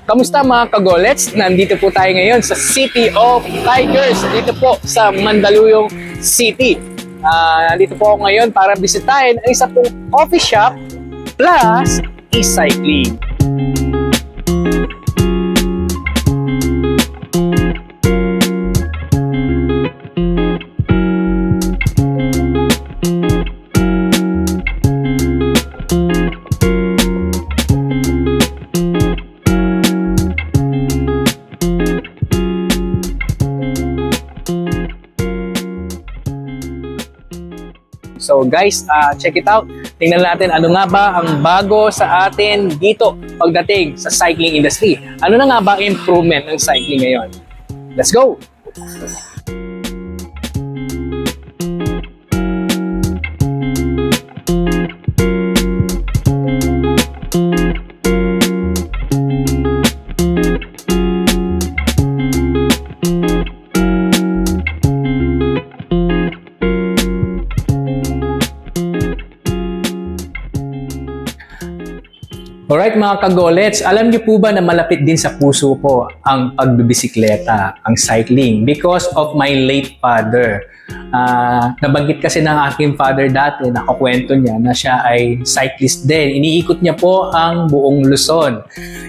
Kamusta mga kagolets? Nandito po tayo ngayon sa City of Tigers. Dito po sa Mandaluyong City. Nandito po ako ngayon para bisitahin ang isa pong coffee shop plus e-cycling. So guys, check it out. Tingnan natin ano nga ba ang bago sa atin dito pagdating sa cycling industry. Ano na nga ba improvement ng cycling ngayon? Let's go! Alright mga kagolets, alam niyo po ba na malapit din sa puso ko ang pagbibisikleta, ang cycling because of my late father. Nabanggit kasi ng aking father dati, nakakwento niya na siya ay cyclist din. Iniikot niya po ang buong Luzon.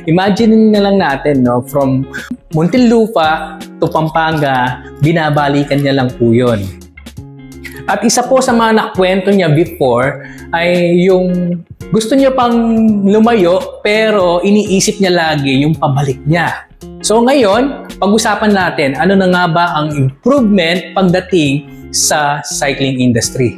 Imagine na lang natin, no, from Muntinlupa to Pampanga, binabalikan niya lang po yun. At isa po sa mga nakwento niya before ay yung gusto niya pang lumayo pero iniisip niya lagi yung pabalik niya. So ngayon, pag-usapan natin ano na nga ba ang improvement pagdating sa cycling industry.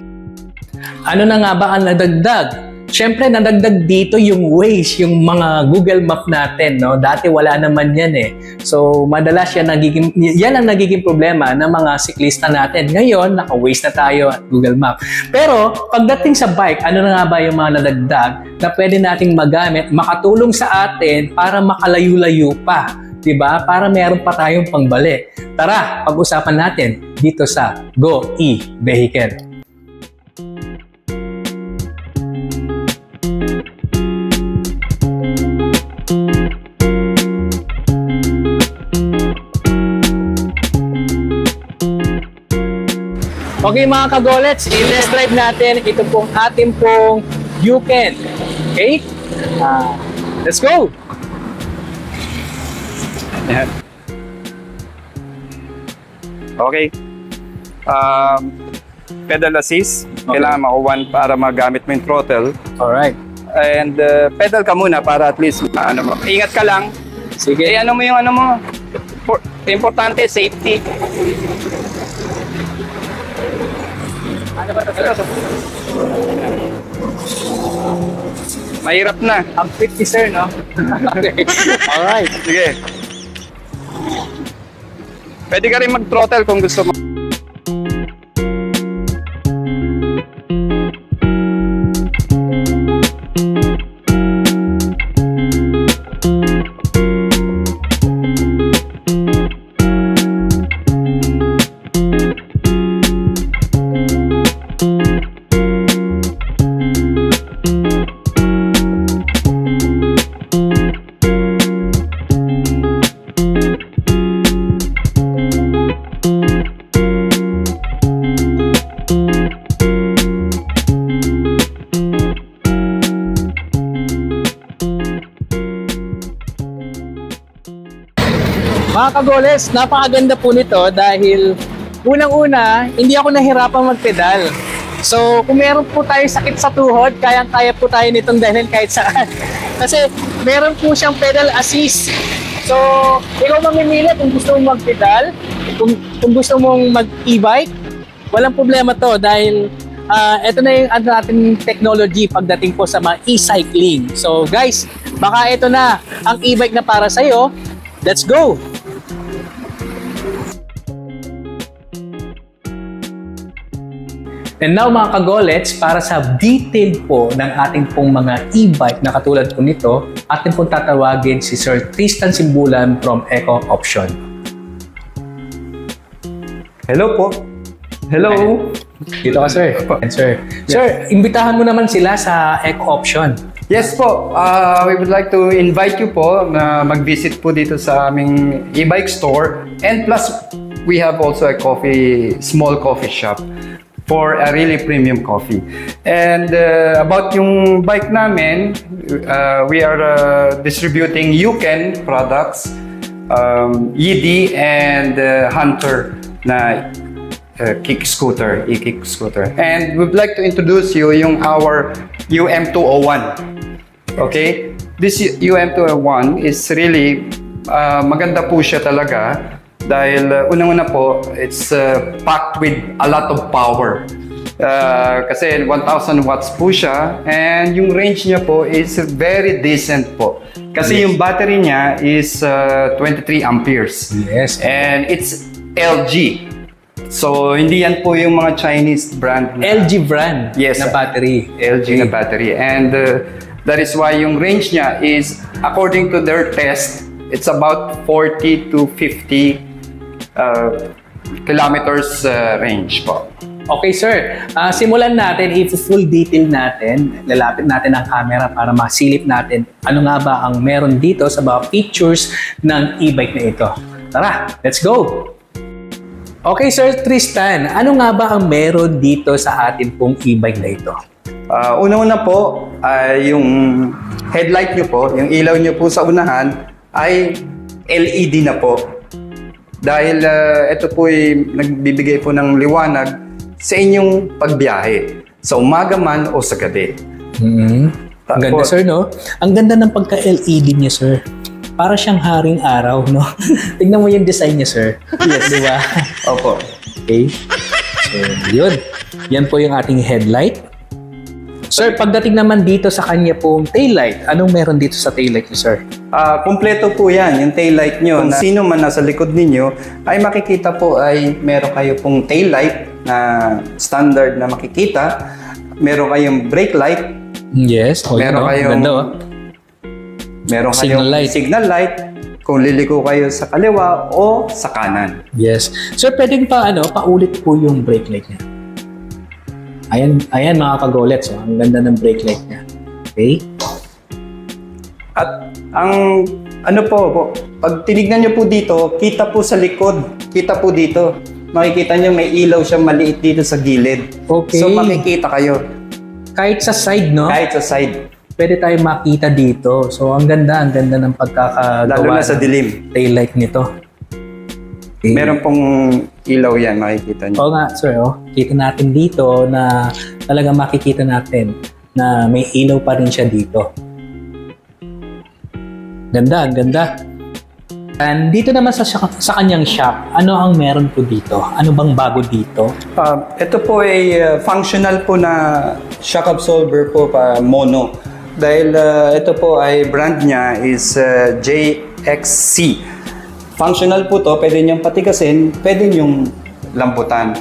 Ano na nga ba ang nadagdag? Siyempre, nadagdag dito yung Waze, yung mga Google Map natin, no? Dati wala naman yan eh. So, madalas yan ang nagiging problema ng mga siklista natin. Ngayon, naka-Waze na tayo at Google Map. Pero, pagdating sa bike, ano na nga ba yung mga nadagdag na pwede nating magamit, makatulong sa atin para makalayo-layo pa? Diba? Para meron pa tayong pangbalik. Tara, pag-usapan natin dito sa Go E-Vehicle. Okay mga kagolets, i-test drive natin ito pong ating pong Yuken. Okay? Let's go! Ayan. Okay. Pedal assist. Okay. Kailangan makuwan para magamit mo yung throttle. Alright. And pedal ka muna para at least ingat ka lang. Sige. Ano mo yung ano mo. Importante, safety. Ano ba ito? Mahirap na. Ang fit ni sir, no? Okay. Alright. Sige. Pwede ka rin mag-throttle kung gusto mo. Mga kagoles, napakaganda po nito dahil unang-una, hindi ako nahirapan magpedal. So, kung meron po tayo sakit sa tuhod, kayang-kaya po tayo nitong dalhin kahit saan. Kasi meron po siyang pedal assist. So, ikaw mamimili kung gusto mong magpedal, kung gusto mong mag-e-bike, walang problema to dahil ito na yung ating technology pagdating po sa mga e-cycling. So, guys, baka ito na ang e-bike na para sa'yo. Let's go! And now mga kagolets, para sa detail po ng ating pong mga e-bike na katulad po nito, ating pong tatawagin si Sir Tristan Simbulan from Eco Option. Hello po. Hello. Dito ka, sir. Sir, imbitahan mo naman sila sa Eco Option. Yes po, we would like to invite you po na mag-visit po dito sa aming e-bike store. And plus, we have also a small coffee shop for a really premium coffee. And about yung bike namin, we are distributing Yuken products, Yidi and Hunter na e-kick scooter. And we'd like to introduce you yung our UM201. Okay? This UM201 is really maganda po siya talaga dahil unang-una po, it's packed with a lot of power. Kasi 1,000 watts po siya and yung range niya po is very decent po. Kasi yung battery niya is 23 amperes. Yes. And it's LG. So, hindi yan po yung mga Chinese brand. LG brand Yes, na battery. LG na battery. And that is why yung range niya is, according to their test, it's about 40 to 50 kilometers range po. Okay, sir. Simulan natin, i-full detail natin, lalapit natin ang camera para masilip natin ano nga ba ang meron dito sa mga features ng e-bike na ito. Tara, let's go! Okay, Sir Tristan, ano nga ba ang meron dito sa atin pong e-bike na ito? Una-una po, yung headlight nyo po, yung ilaw nyo po sa unahan ay LED na po. Dahil ito po ay nagbibigay po ng liwanag sa inyong pagbiyahe, sa umaga man o sa gabi. Ang ganda, sir, no? Ang ganda ng pagka-LED niya, sir. Para siyang haring araw, no? Tignan mo yung design niya, sir. Yes, di ba? Opo. Okay. So, yun. Yan po yung ating headlight. Sir, pagdating naman dito sa kanya pong taillight, anong meron dito sa taillight niyo, sir? Kumpleto po yan, yung taillight nyo. Kung sino man nasa likod ninyo, ay makikita po ay meron kayo pong taillight na standard na makikita. Meron kayong brake light. Yes. Meron kayong ganda, oh. Meron Signal kayong light. signal light kung liliko kayo sa kaliwa o sa kanan. Yes. Sir, pwedeng paulit po yung brake light niya. Ayan mga kagolets. Ang ganda ng brake light niya. Okay? At ang pag tinignan nyo po dito, kita po sa likod, kita po dito. Makikita nyo may ilaw siyang maliit dito sa gilid. Okay. So makikita kayo. Kahit sa side, no? Kahit sa side. Pwede tayo makita dito. So, ang ganda ng pagkakagawa. Lalo na sa dilim. Taillight nito. Okay. Meron pong ilaw yan, makikita nyo. Oo nga, sir. Oh. Kita natin dito na talaga makikita natin na may ilaw pa rin siya dito. Ganda, ang ganda. And dito naman sa kanyang shop, ano ang meron po dito? Ano bang bago dito? Ito po ay functional po na shock absorber po mono. Dahil ito po ay brand niya is JXC. Functional po to, pwede niyong patigasin, pwede niyong lambutan.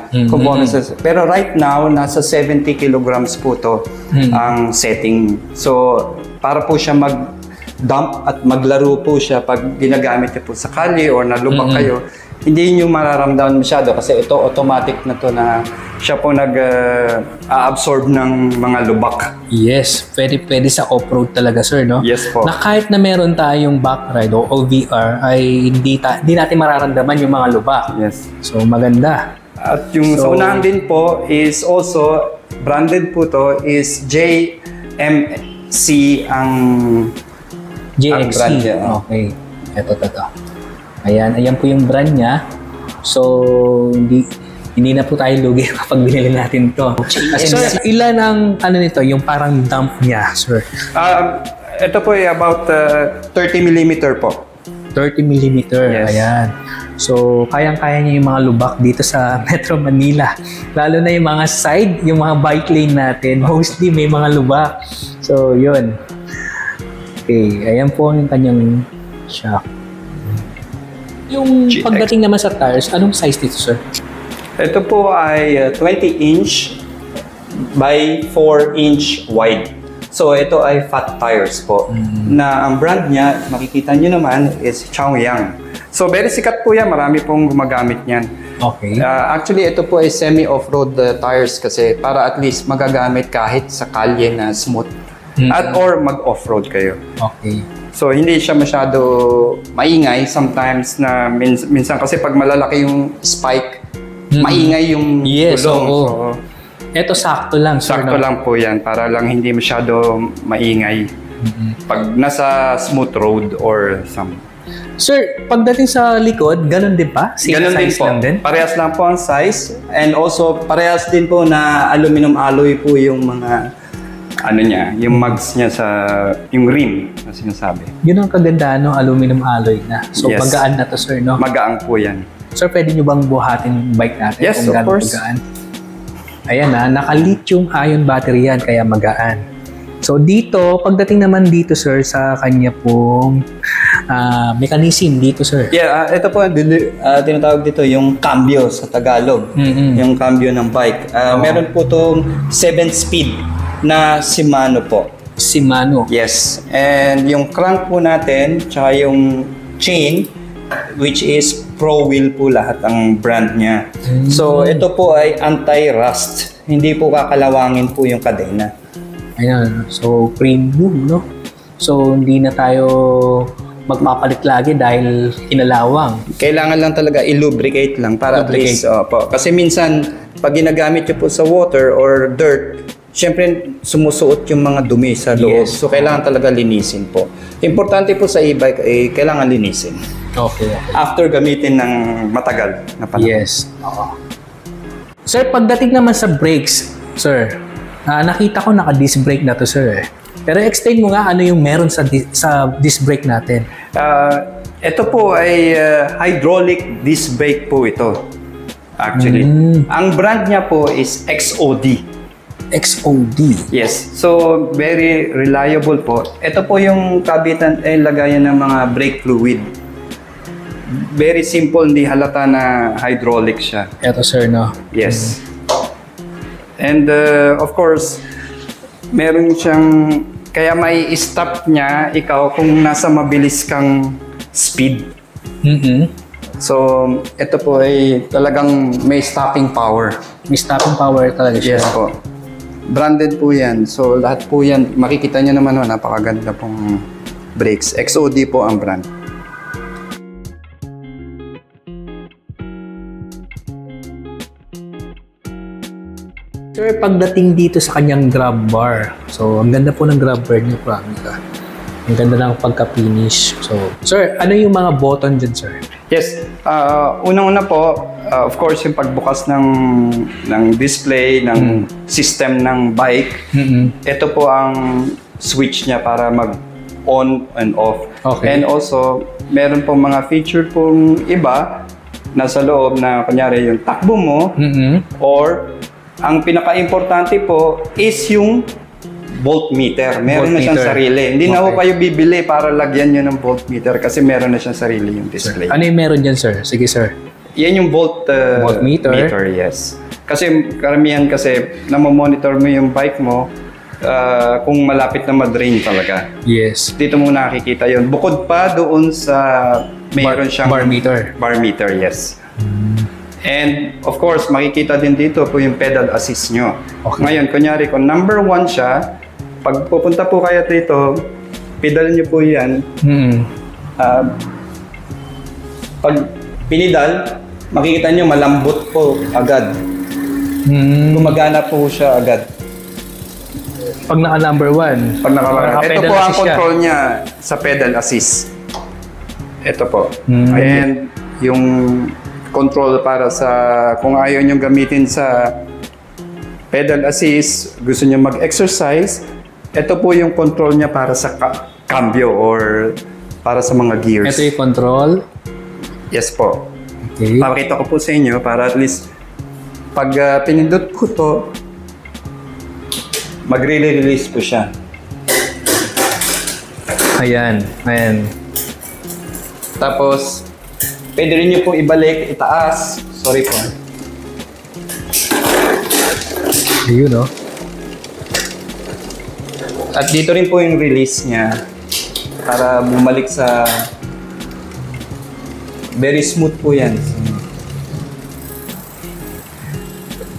Pero right now, nasa 70 kilograms po to ang setting. So, para po siya mag-dump at maglaro po siya pag ginagamit niyo po sa kalye or nalubak kayo, hindi niyo mararamdaman masyado kasi ito automatic na to na siya po nag-absorb ng mga lubak. Yes, pwede sa off-road talaga, sir, no? Yes po. Na kahit na meron tayong back ride o OVR ay hindi natin mararamdaman yung mga lubak. Yes. So, maganda. At yung sa unahan din po is also branded po to is JMC ang JXC. brand niya. Okay. Ito. Ayan po yung brand niya. So, hindi na po tayo lugi kapag binili natin to. Sir, ilan ang nito, yung parang dump niya, sir? Ito po ay about 30 mm po. 30 mm. Yes. Ayan. So, kayang-kaya niya yung mga lubak dito sa Metro Manila. Lalo na yung mga side, yung mga bike lane natin. Mostly may mga lubak. So, yun. Okay. Ayan po yung kanyang shock. Yung pagdating naman sa tires, anong size dito, sir? Ito po ay 20-inch by 4-inch wide. So, ito ay fat tires po. Na ang brand niya, makikita nyo naman, is Chaoyang. So, very sikat po yan. Marami pong gumagamit niyan. Okay. Actually, ito po ay semi-off-road tires kasi para at least magagamit kahit sa kalye na smooth. at or mag-off-road kayo. Okay. So hindi siya masyado maingay sometimes na minsan kasi pag malalaki yung spike, maingay yung Yes, gulong. oo. So, Ito sakto lang, sir. sakto lang po yan para lang hindi masyado maingay pag nasa smooth road or some. Sir, pagdating sa likod, ganun din pa? Same Ganun din size po. lang din? Parehas lang po ang size and also parehas din po na aluminum alloy po yung mga ano niya, yung mugs niya sa yung rim na sinasabi. Yun ang kagandahan ng aluminum alloy na. So, Yes. magaan na to, sir, no? Magaang po yan. Sir, pwede nyo bang buhatin yung bike natin? Yes, kung of gaano course. Magaan? Ayan na, naka-lithium ion battery yan, kaya magaan. So dito, pagdating naman dito, sir, sa kanya pong mechanism dito, sir. Yeah, ito po tinatawag dito yung cambio sa Tagalog. Yung cambio ng bike. Meron po itong 7-speed na Shimano po. Shimano. Yes. And yung crank po natin, tsaka yung chain, which is Pro Wheel po lahat ang brand niya. So ito po ay anti-rust. Hindi po kakalawangin po yung kadena. Ayan. So premium, no? So hindi na tayo magpapalit lagi dahil inalawang. Kailangan lang talaga i-lubricate lang para at least, po. Kasi minsan, pag ginagamit nyo po sa water or dirt, syempre sumusuot yung mga dumi sa loob. Yes. So, kailangan talaga linisin po. Importante po sa e-bike, kailangan linisin. Okay. After gamitin ng matagal na panahon. Yes. Sir, pagdating naman sa brakes, sir, nakita ko naka-disc brake na to, sir. Pero explain mo nga ano yung meron sa disc brake natin. Ito po ay hydraulic disc brake po ito. Actually. Ang brand niya po is XOD. XOD. Yes. So, very reliable po. Ito po yung kabitan, lagayan ng mga brake fluid. Very simple, hindi halata na hydraulic siya. Ito, sir, no? Yes. And of course, meron siyang, kaya may stop niya ikaw kung nasa mabilis kang speed. So, ito po ay talagang may stopping power. May stopping power talaga siya. Yes po. Branded po yan. So, lahat po yan, makikita nyo naman, napakaganda pong brakes. XOD po ang brand. Sir, pagdating dito sa kanyang grab bar, so ang ganda po ng grab bar niyo, promise. Ang ganda ng pagka-finish. So, sir, ano yung mga button dyan, sir? Yes. Unang-una po, of course, yung pagbukas ng display, ng system ng bike. Ito po ang switch niya para mag-on and off. Okay. And also, meron pong mga feature pong iba nasa loob na, kunyari, yung takbo mo or ang pinaka-importante po is yung voltmeter. Meron na siyang sarili. Hindi na ho kayo bibili para lagyan nyo ng voltmeter kasi meron na siyang sarili yung display. Ano yung meron dyan, sir? Sige, sir. Yan yung voltmeter. Yes. Kasi karamihan kasi namomonitor mo yung bike mo kung malapit na ma-drain talaga. Yes. Dito mo nakikita yun. Bukod pa doon sa mayroon siyang bar meter. Bar meter, yes. And of course, makikita din dito po yung pedal assist nyo. Okay. Ngayon, kunyari, kung number 1 siya, pag pupunta po kayo dito, pedal nyo po yan. Pag pinidal, makikita nyo malambot po agad. Gumagana po siya agad. Pag naka number 1. Pag naka-pedal ito po ang assist control niya sa pedal assist. Ito po. Mm. And yung control para sa kung ayaw nyo gamitin sa pedal assist, gusto nyo mag-exercise, ito po yung control niya para sa cambio or para sa mga gears. Ito yung control. Yes po. Okay. Pakita ko po sa inyo para at least pag pinindot ko to, mag-release po siya. Ayan. Ayan. Tapos, pwede rin nyo po ibalik, itaas. Sorry po. Ayun, no? At dito rin po yung release niya para bumalik sa very smooth po yan.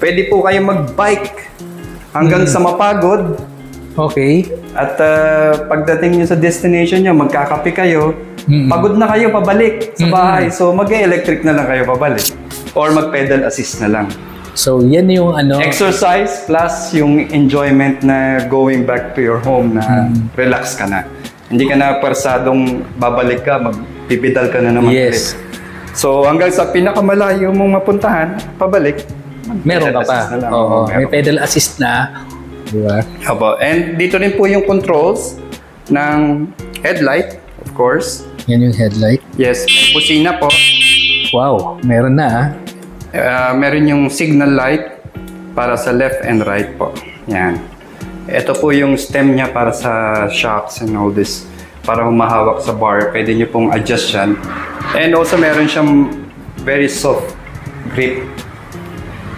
Pwede po kayo mag-bike hanggang sa mapagod. Okay. At pagdating nyo sa destination nyo, magkakape kayo, pagod na kayo pabalik sa bahay. So mag-electric na lang kayo pabalik. Or mag-pedal assist na lang. So, yan yung ano... Exercise plus yung enjoyment na going back to your home na relax ka na. Hindi ka na persadong babalik ka, magpipidal ka na naman. Yes. So, hanggang sa pinakamalayo mong mapuntahan, pabalik. Meron ka pa. Oo, may pedal assist na. Diba? Opo. And dito rin po yung controls ng headlight, of course. Yan yung headlight. Yes, may busina po. Wow, meron na Meron yung signal light para sa left and right po. Yan. Ito po yung stem niya para sa shocks and all this. Para humahawak sa bar, pwede nyo pong adjust yan. And also meron siyang very soft grip.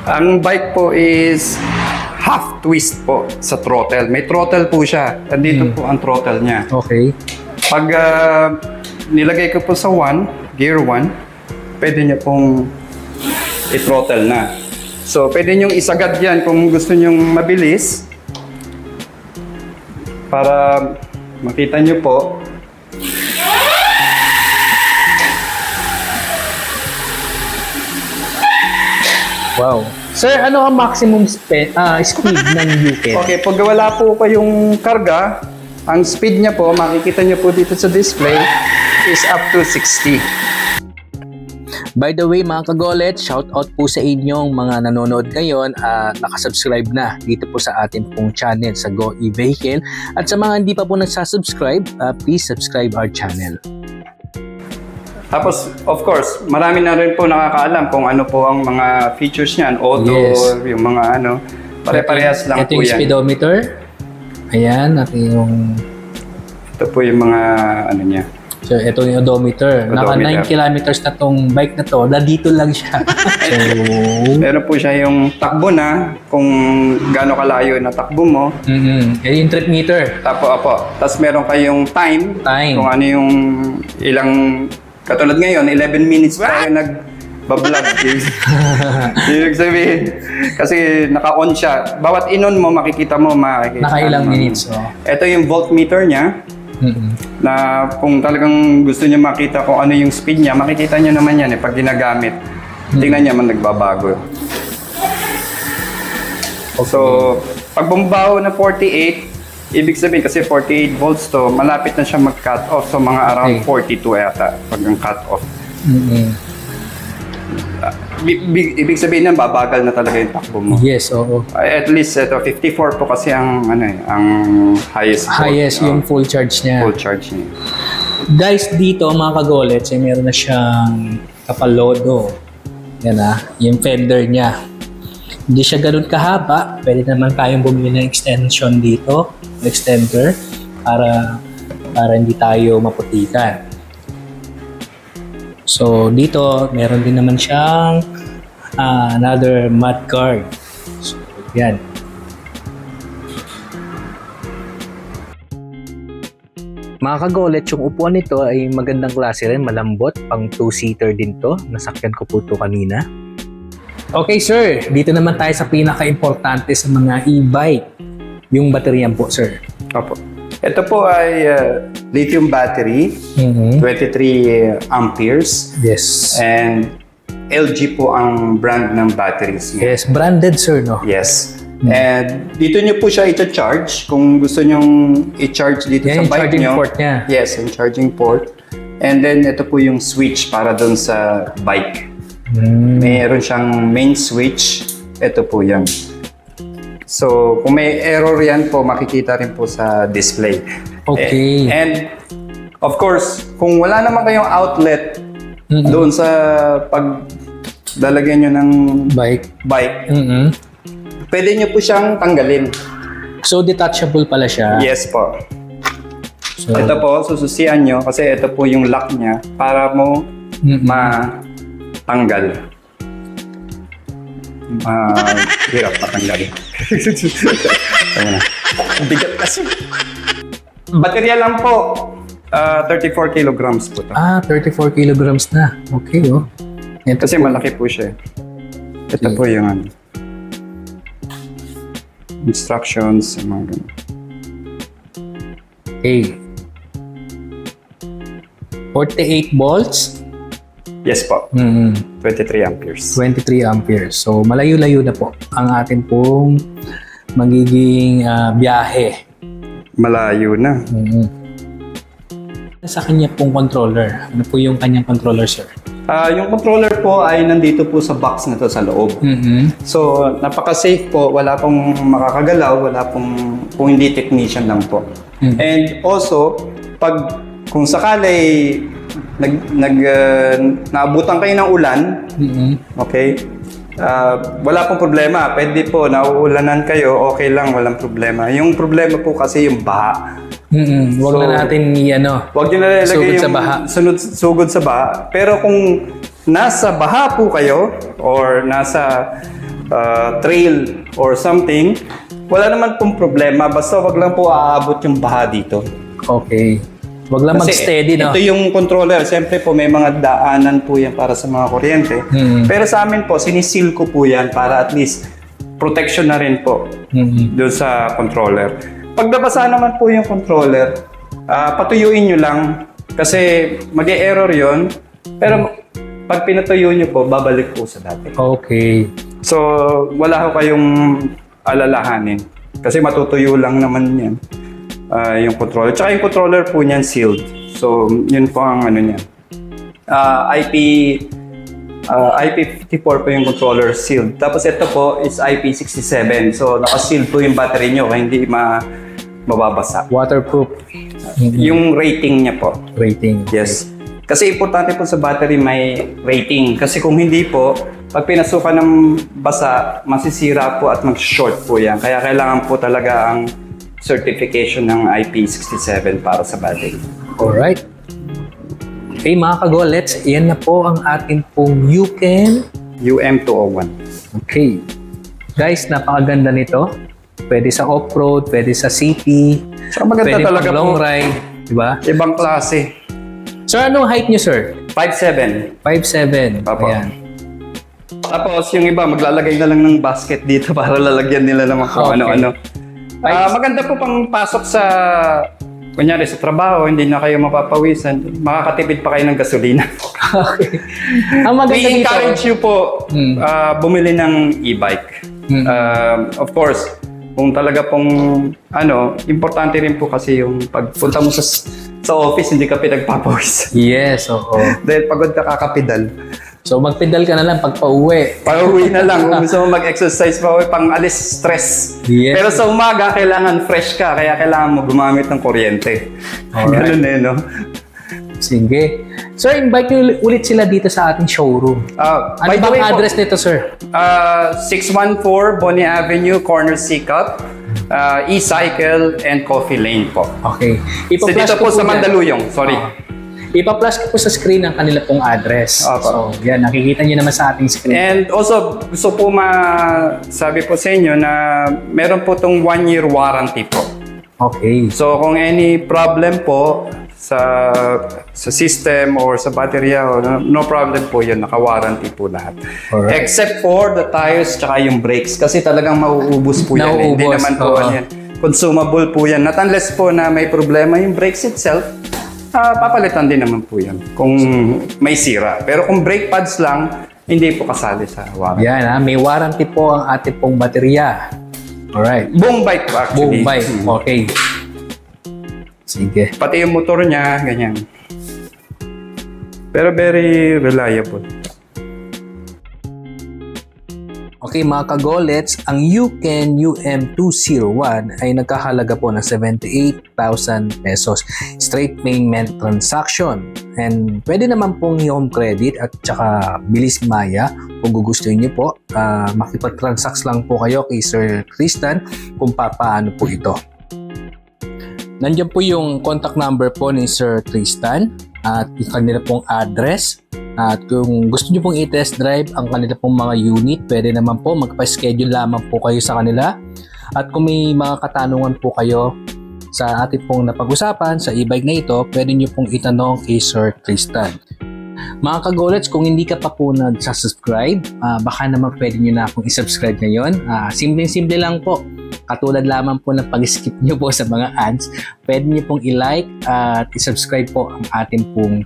Ang bike po is half twist po sa throttle. May throttle po siya. Andito po ang throttle niya. Okay. Pag nilagay ko po sa gear 1, pwede niya pong i-throttle na. So, pwede niyong isagad yan kung gusto niyong mabilis. Para makita niyo po. Wow. Sir, ano ang maximum speed ng U-Pen? Okay, pag wala po kayong karga, ang speed niya po, makikita niyo po dito sa display, is up to 60. By the way mga kagolet, shout out po sa inyong mga nanonood ngayon at nakasubscribe na dito po sa ating pong channel sa Go E-Vehicle. At sa mga hindi pa po nagsasubscribe, please subscribe our channel. Tapos, of course, marami na rin po nakakaalam kung ano po ang mga features niyan. Auto, yung mga ano, pare-parehas lang ito po yung yan. speedometer. Ayan, at yung... Ito po yung mga ano niya. So, ito yung odometer. Naka 9 kilometers na tong bike na to. Nandito lang siya. So, meron po siya yung takbo na, kung gaano kalayo na takbo mo. Yung trip meter. Tapos meron kayong time. Kung ano yung ilang, katulad ngayon, 11 minutes tayo nag-vlog. Ibig sabihin, kasi naka-on siya. Bawat in-on mo, makikita mo, naka-ilang minutes. Ito yung voltmeter niya. Na kung talagang gusto niya makita kung ano yung speed niya, makikita niya naman yan pag ginagamit. Tingnan niya man nagbabago. Okay. So, pag bumbaho na 48, ibig sabihin kasi 48 volts to, malapit na siya mag-cut off. So, mga around 42 yata pag ang cut off. Ibig sabihin na babagal na talaga yung takbo mo. Yes, oo. At least ito 54 po kasi ang ang highest yung full charge niya. Full charge niya. Guys, dito mga kagolets, meron na siyang kapalodo. Yan yung fender niya. Hindi siya ganoon kahaba. Pwede naman tayong bumili ng extension dito, extender para hindi tayo maputikan. So, dito, meron din naman siyang another mud guard. So, yan. Mga kagolet, yung upuan nito ay magandang klase rin, malambot, pang 2-seater din to. Nasakyan ko po to kanina. Okay sir, dito naman tayo sa pinaka-importante sa mga e-bike. Yung bateryan po sir. Opo. Ito po ay lithium battery, 23 amperes. Yes. And LG po ang brand ng batteries niya. Yes, branded sir, no? Yes. And dito nyo po siya i-charge kung gusto nyong i-charge dito sa bike nyo. Yung charging port niya. Yes, yung charging port. And then ito po yung switch para doon sa bike. Mayroon siyang main switch. Ito po yan. So, kung may error yan po, makikita rin po sa display. Okay. And, of course, kung wala naman kayong outlet doon sa paglalagyan nyo ng bike, pwede nyo po siyang tanggalin. So, detachable pala siya? Yes po. So, ito po, sususian nyo kasi ito po yung lock niya para mo matanggal. Hirap matanggal. Bigat kasi. Baterya lang po. 34 kilograms po ito. 34 kilograms na. Okay, oh. Ito kasi po, malaki po siya. Ito po yung instructions. Mga ganun. Okay. 48 volts. Yes po. 23 amperes. 23 amperes. So, malayo-layo na po ang atin pong magiging biyahe. Malayo na. Sa kanya pong controller. Ano po yung kanyang controller, sir? Yung controller po ay nandito po sa box na to sa loob. So, napaka-safe po. Wala pong makakagalaw. Wala pong kung hindi technician lang po. And also, kung sakali naabutan kayo ng ulan, okay, wala pong problema. Pwede po, nauulanan kayo, okay lang, walang problema. Yung problema po kasi yung baha. Huwag na natin Huwag nyo na ilagay sugod sa yung baha. sugod sa baha. Pero kung nasa baha po kayo or nasa trail or something, wala naman pong problema. Basta wag lang po aabot yung baha dito. Okay. Wag lang mag-steady, no? Ito yung controller. Siyempre po, may mga daanan po yan para sa mga kuryente. Pero sa amin po, sinisil ko po yan para at least protection na rin po doon sa controller. Pag nabasa naman po yung controller, patuyuin nyo lang kasi mag-e-error yon. Pero pag pinatuyo nyo po, babalik po sa dati. Okay. So, wala ko kayong alalahanin kasi matutuyo lang naman yan. Yung controller. Tsaka yung controller po niyan sealed. So, yun po ang ano niya. IP54 po yung controller sealed. Tapos ito po is IP67. So, naka-sealed po yung battery nyo kaya hindi mababasa. Waterproof. Yung rating niya po. Rating. Okay. Yes. Kasi importante po sa battery may rating. Kasi kung hindi po, pag pinasukan ng basa, masisira po at mag-short po yan. Kaya kailangan po talaga ang certification ng IP67 para sa battery. Alright. Okay mga kagolets, yan na po ang ating pong UCAN UM201. Okay. Guys, napakaganda nito. Pwede sa off-road, pwede sa city, Saka maganda pwede talaga pang long po. ride. Diba? Ibang klase. Sir, anong height nyo, sir? 5'7". 5'7". Apo. Ayan. Tapos yung iba, maglalagay na lang ng basket dito para lalagyan nila ng mga Okay. ano-ano. Maganda po pang pasok sa, kunyari sa trabaho, hindi na kayo mapapawisan, makakatipid pa kayo ng gasolina. Okay. Ang maganda We dito. encourage you po bumili ng e-bike. Of course, kung talaga pong importante rin po kasi yung pagpunta mo sa office, hindi ka pinagpapawis. Yes, oo. Dahil pagod ka kakapidal. So magpedal ka na lang pag pauwi. Pauwi na lang. Kung gusto mo mag-exercise pa, pang alis stress. Yes. Pero sa umaga, kailangan fresh ka. Kaya kailangan mo gumamit ng kuryente. Alright. Ganun no? Sige. Sir, invite nyo ulit sila dito sa ating showroom. Ano By the bang way po, address nito, sir? 614 Bonnie Avenue, Corner Sikat, E-Cycle and Coffee Lane po. Okay. So dito po sa Mandaluyong. Sorry. Ipa-flash ko po sa screen ang kanila pong address. Opo. So, yan. Nakikita nyo naman sa ating screen. And also, gusto po sabi po sa inyo na meron po itong 1-year warranty po. Okay. So kung any problem po sa system or sa baterya, no problem po yun. Naka-warranty po lahat. Alright. Except for the tires tsaka yung brakes. Kasi talagang mauubos po yan. Hindi Nauubos, naman po oo. yan. Consumable po yan. Not unless po na may problema yung brakes itself, papalitan din naman po yan kung may sira. Pero kung brake pads lang, hindi po kasali sa warranty. Yan ha. May warranty po ang ating pong baterya. Alright. Buong bike po actually. Boom bike. Okay. Sige. Pati yung motor niya, ganyan. Pero very reliable. Okay mga kagolets, ang UCAN UM201 ay nagkahalaga po ng 78,000 pesos. Straight payment transaction. And pwede naman pong home credit at saka bilis maya kung gugustuhin nyo po. Makipag-transacts lang po kayo kay Sir Tristan kung paano po ito. Nandiyan po yung contact number po ni Sir Tristan at yung kanila pong address. At kung gusto nyo pong i-test drive ang kanila pong mga unit, pwede naman po magpa-schedule lamang po kayo sa kanila. At kung may mga katanungan po kayo sa ating pong napag-usapan sa e-bike na ito, pwede nyo pong itanong kay Sir Tristan. Mga kagolets, kung hindi ka pa po nag-subscribe, baka naman pwede nyo na akong i-subscribe ngayon. Simple-simple lang po. katulad lamang po ng pag-skip nyo po sa mga ads, pwede nyo pong i-like at i-subscribe po ang ating pong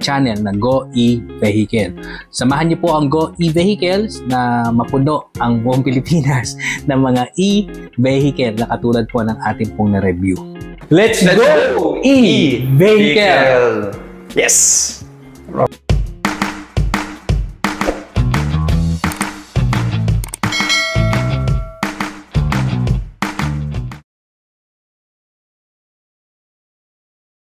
channel na Go E-Vehicle. Samahan nyo po ang Go E-Vehicles na mapuno ang buong Pilipinas ng mga e-vehicle na katulad po ng ating pong na-review. Let's go! E-Vehicle! Yes!